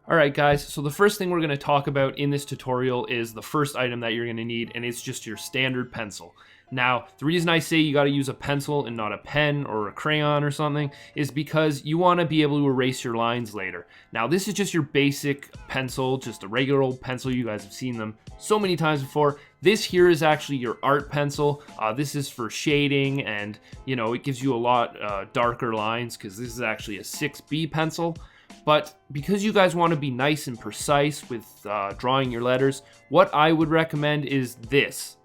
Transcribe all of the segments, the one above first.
Alright guys, so the first thing we're going to talk about in this tutorial is the first item that you're going to need, and it's just your standard pencil. Now, the reason I say you got to use a pencil and not a pen or a crayon or something is because you want to be able to erase your lines later. Now, this is just your basic pencil, just a regular old pencil. You guys have seen them so many times before. This here is actually your art pencil. This is for shading, and it gives you a lot darker lines because this is actually a 6B pencil. But because you guys want to be nice and precise with drawing your letters, what I would recommend is this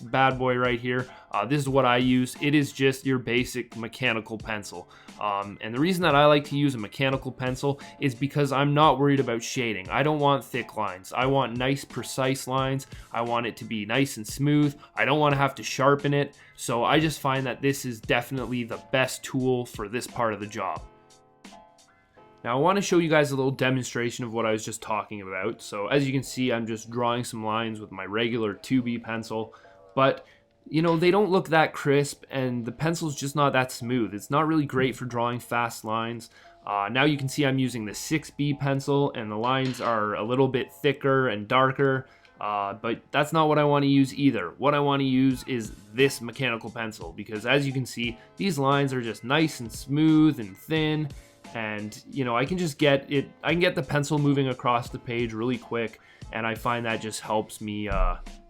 bad boy right here. This is what I use. It is just your basic mechanical pencil. And the reason that I like to use a mechanical pencil is because I'm not worried about shading. I don't want thick lines. I want nice, precise lines. I want it to be nice and smooth. I don't want to have to sharpen it. So I just find that this is definitely the best tool for this part of the job. Now I want to show you guys a little demonstration of what I was just talking about. So as you can see, I'm just drawing some lines with my regular 2B pencil, but they don't look that crisp, and the pencil's just not that smooth. It's not really great for drawing fast lines. Now you can see I'm using the 6B pencil, and the lines are a little bit thicker and darker, but that's not what I want to use either. What I want to use is this mechanical pencil, because as you can see, these lines are just nice and smooth and thin. And I can just get the pencil moving across the page really quick, and I find that just helps me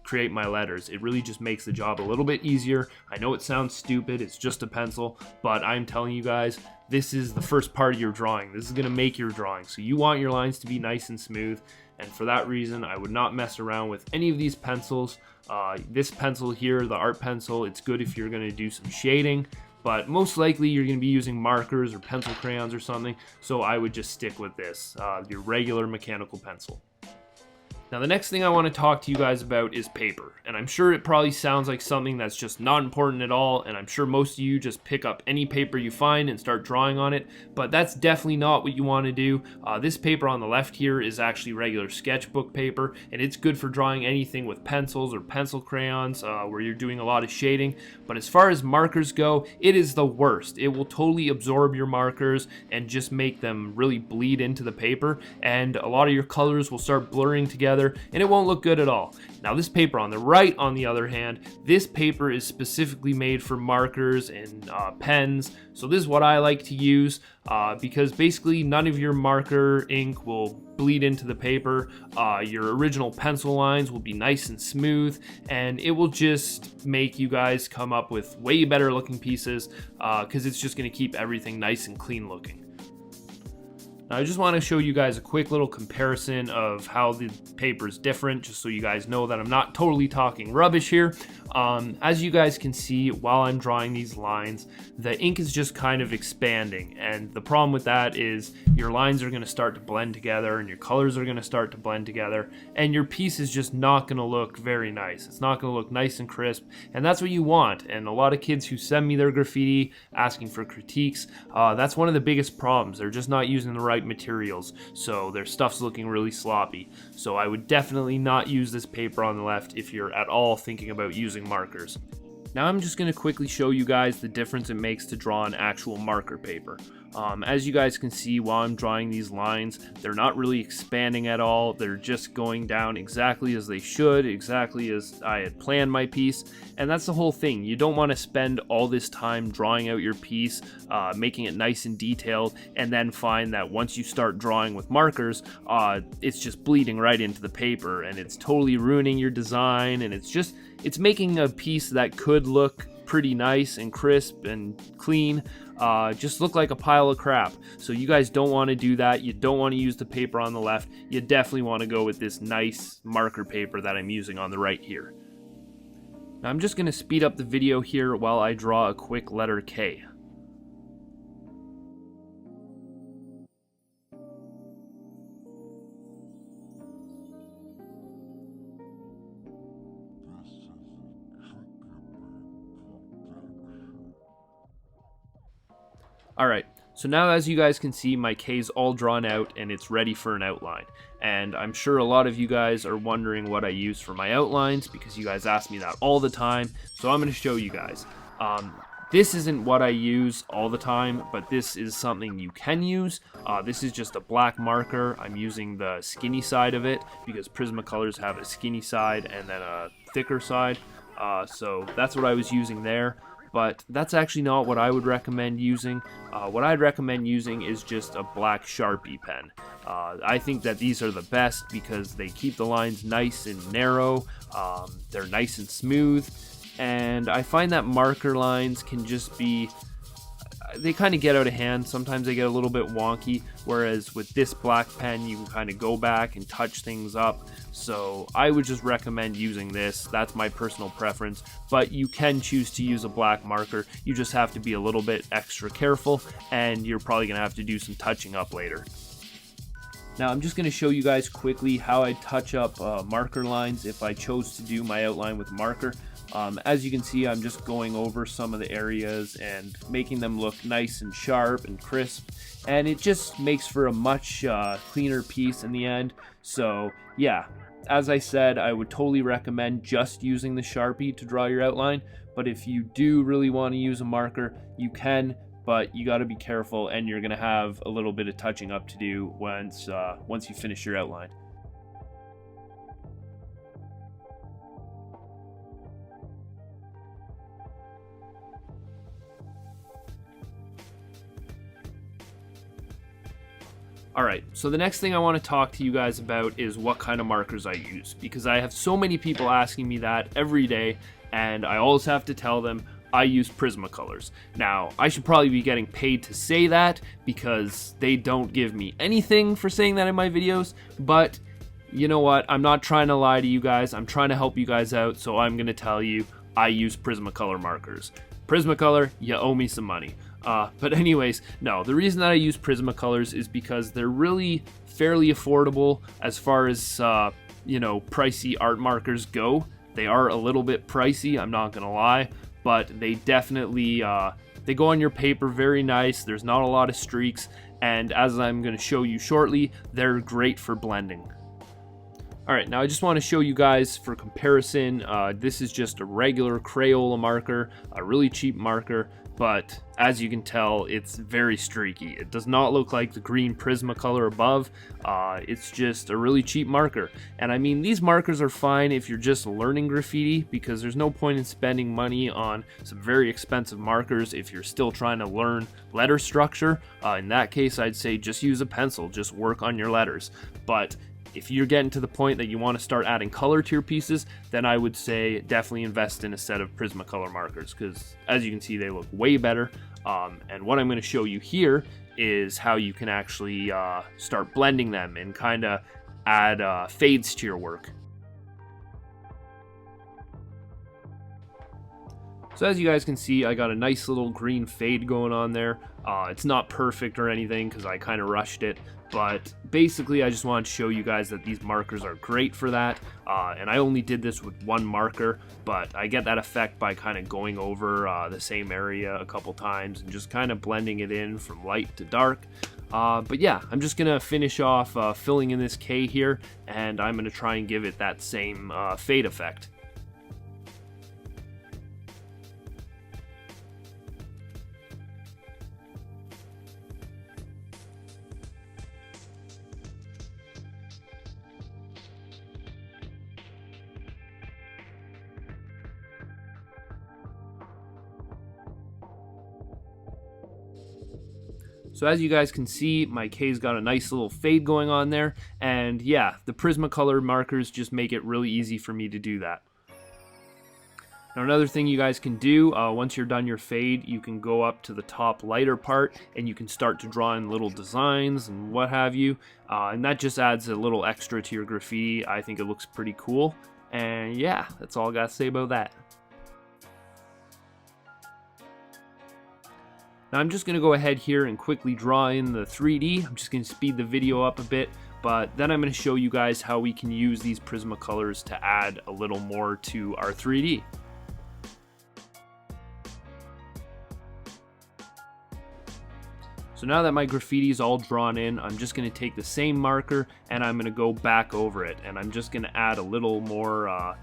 create my letters. It really just makes the job a little bit easier. I know it sounds stupid, it's just a pencil, but I'm telling you guys, this is the first part of your drawing. This is going to make your drawing. So you want your lines to be nice and smooth, and for that reason I would not mess around with any of these pencils. This pencil here, the art pencil, it's good if you're going to do some shading, but most likely you're going to be using markers or pencil crayons or something, so I would just stick with this, your regular mechanical pencil. Now the next thing I want to talk to you guys about is paper, and I'm sure it probably sounds like something that's just not important at all, and I'm sure most of you just pick up any paper you find and start drawing on it, but that's definitely not what you want to do. This paper on the left here is actually regular sketchbook paper, and it's good for drawing anything with pencils or pencil crayons where you're doing a lot of shading, but as far as markers go, it is the worst. It will totally absorb your markers and just make them really bleed into the paper, and a lot of your colors will start blurring together, and it won't look good at all. Now this paper on the right, on the other hand, this paper is specifically made for markers and pens. So this is what I like to use because basically none of your marker ink will bleed into the paper. Your original pencil lines will be nice and smooth, and it will just make you guys come up with way better looking pieces because it's just going to keep everything nice and clean looking. Now, I just want to show you guys a quick little comparison of how the paper is different, just so you guys know that I'm not totally talking rubbish here. As you guys can see, while I'm drawing these lines, the ink is just kind of expanding, and the problem with that is your lines are going to start to blend together, and your colors are going to start to blend together, and your piece is just not going to look very nice. It's not going to look nice and crisp, and that's what you want. And a lot of kids who send me their graffiti asking for critiques, that's one of the biggest problems. They're just not using the right materials, so their stuff's looking really sloppy. So I would definitely not use this paper on the left if you're at all thinking about using markers. Now I'm just going to quickly show you guys the difference it makes to draw on actual marker paper. As you guys can see, while I'm drawing these lines, they're not really expanding at all. They're just going down exactly as they should, exactly as I had planned my piece. And that's the whole thing. You don't want to spend all this time drawing out your piece, making it nice and detailed, and then find that once you start drawing with markers, it's just bleeding right into the paper, and it's totally ruining your design, and it's making a piece that could look pretty nice and crisp and clean just look like a pile of crap. So you guys don't want to do that. You don't want to use the paper on the left. You definitely want to go with this nice marker paper that I'm using on the right here. Now I'm just going to speed up the video here while I draw a quick letter K. Alright, so now as you guys can see, my K's all drawn out and it's ready for an outline. And I'm sure a lot of you guys are wondering what I use for my outlines because you guys ask me that all the time, so I'm going to show you guys. This isn't what I use all the time, but this is something you can use. This is just a black marker. I'm using the skinny side of it because Prismacolors have a skinny side and then a thicker side. So that's what I was using there. But that's actually not what I would recommend using. What I'd recommend using is just a black Sharpie pen. I think that these are the best because they keep the lines nice and narrow. They're nice and smooth. And I find that marker lines can just be, they kind of get out of hand. Sometimes they get a little bit wonky, whereas with this black pen you can kind of go back and touch things up. So I would just recommend using this. That's my personal preference, but you can choose to use a black marker. You just have to be a little bit extra careful, and you're probably gonna have to do some touching up later. Now I'm just going to show you guys quickly how I touch up marker lines if I chose to do my outline with marker. As you can see, I'm just going over some of the areas and making them look nice and sharp and crisp, and it just makes for a much cleaner piece in the end. So yeah, as I said, I would totally recommend just using the Sharpie to draw your outline, but if you do really want to use a marker, you can, but you got to be careful, and you're going to have a little bit of touching up to do once you finish your outline. Alright, so the next thing I want to talk to you guys about is what kind of markers I use, because I have so many people asking me that every day, and I always have to tell them I use Prismacolors. Now, I should probably be getting paid to say that because they don't give me anything for saying that in my videos, but you know what? I'm not trying to lie to you guys. I'm trying to help you guys out, so I'm going to tell you I use Prismacolor markers. Prismacolor, you owe me some money. But anyways, no, the reason that I use Prismacolors is because they're really fairly affordable as far as, you know, pricey art markers go. They are a little bit pricey, I'm not gonna lie, but they definitely, they go on your paper very nice. There's not a lot of streaks, and as I'm gonna show you shortly, they're great for blending. Alright, now I just want to show you guys for comparison, this is just a regular Crayola marker, a really cheap marker, but as you can tell, it's very streaky. It does not look like the green Prismacolor above. It's just a really cheap marker. And I mean, these markers are fine if you're just learning graffiti, because there's no point in spending money on some very expensive markers if you're still trying to learn letter structure. In that case, I'd say just use a pencil, just work on your letters. But if you're getting to the point that you want to start adding color to your pieces, then I would say definitely invest in a set of Prismacolor markers, because as you can see, they look way better. And what I'm going to show you here is how you can actually start blending them and kind of add fades to your work. So as you guys can see, I got a nice little green fade going on there. It's not perfect or anything because I kind of rushed it, but basically I just wanted to show you guys that these markers are great for that. And I only did this with one marker, but I get that effect by kind of going over the same area a couple times and just kind of blending it in from light to dark. But yeah, I'm just gonna finish off filling in this K here, and I'm gonna try and give it that same fade effect. So as you guys can see, my K's got a nice little fade going on there, and yeah, the Prismacolor markers just make it really easy for me to do that. Now another thing you guys can do, once you're done your fade, you can go up to the top lighter part and you can start to draw in little designs and what have you, and that just adds a little extra to your graffiti. I think it looks pretty cool, and yeah, that's all I gotta say about that. Now I'm just going to go ahead here and quickly draw in the 3D. I'm just going to speed the video up a bit, but then I'm going to show you guys how we can use these Prismacolors to add a little more to our 3D. So now that my graffiti is all drawn in, I'm just going to take the same marker and I'm going to go back over it, and I'm just going to add a little more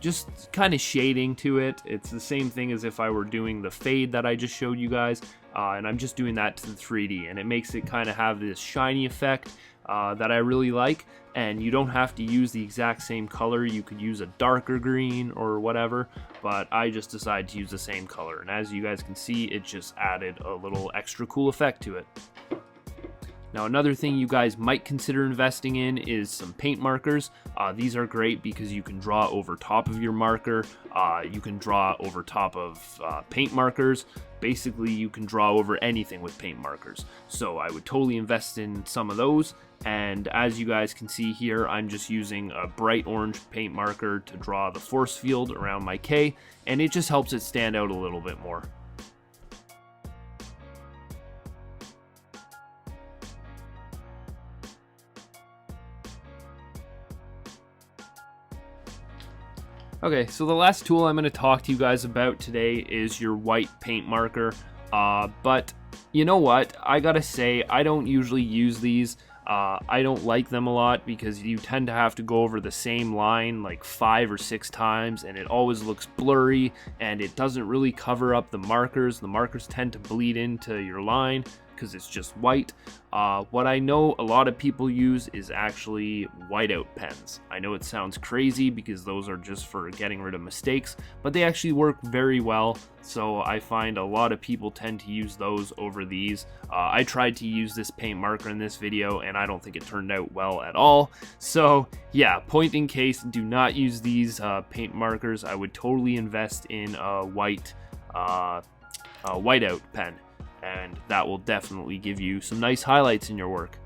just kind of shading to it. It's the same thing as if I were doing the fade that I just showed you guys, and I'm just doing that to the 3D, and it makes it kind of have this shiny effect that I really like. And you don't have to use the exact same color. You could use a darker green or whatever, but I just decided to use the same color, and as you guys can see, it just added a little extra cool effect to it. Now, another thing you guys might consider investing in is some paint markers. These are great because you can draw over top of your marker. You can draw over top of paint markers. Basically, you can draw over anything with paint markers. So I would totally invest in some of those. And as you guys can see here, I'm just using a bright orange paint marker to draw the force field around my K, and it just helps it stand out a little bit more. Okay, so the last tool I'm going to talk to you guys about today is your white paint marker. But you know what? I gotta say, I don't usually use these. I don't like them a lot because you tend to have to go over the same line like 5 or 6 times, and it always looks blurry, and it doesn't really cover up the markers. The markers tend to bleed into your line because it's just white. What I know a lot of people use is actually whiteout pens. I know it sounds crazy because those are just for getting rid of mistakes, but they actually work very well. So I find a lot of people tend to use those over these. I tried to use this paint marker in this video, and I don't think it turned out well at all. So yeah, point in case, do not use these paint markers. I would totally invest in a whiteout pen, and that will definitely give you some nice highlights in your work.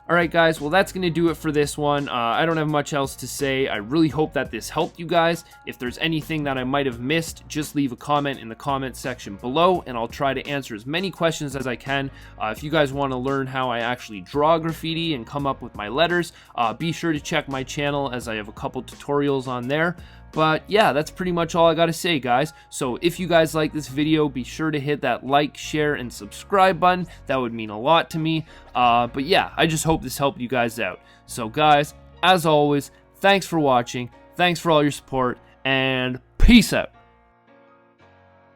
Alright guys, well that's going to do it for this one. I don't have much else to say. I really hope that this helped you guys. If there's anything that I might have missed, just leave a comment in the comment section below, and I'll try to answer as many questions as I can. If you guys want to learn how I actually draw graffiti and come up with my letters, be sure to check my channel as I have a couple tutorials on there. But yeah, that's pretty much all I gotta say, guys. So if you guys like this video, be sure to hit that like, share, and subscribe button. That would mean a lot to me. But yeah, I just hope this helped you guys out. So guys, as always, thanks for watching, thanks for all your support, and peace out.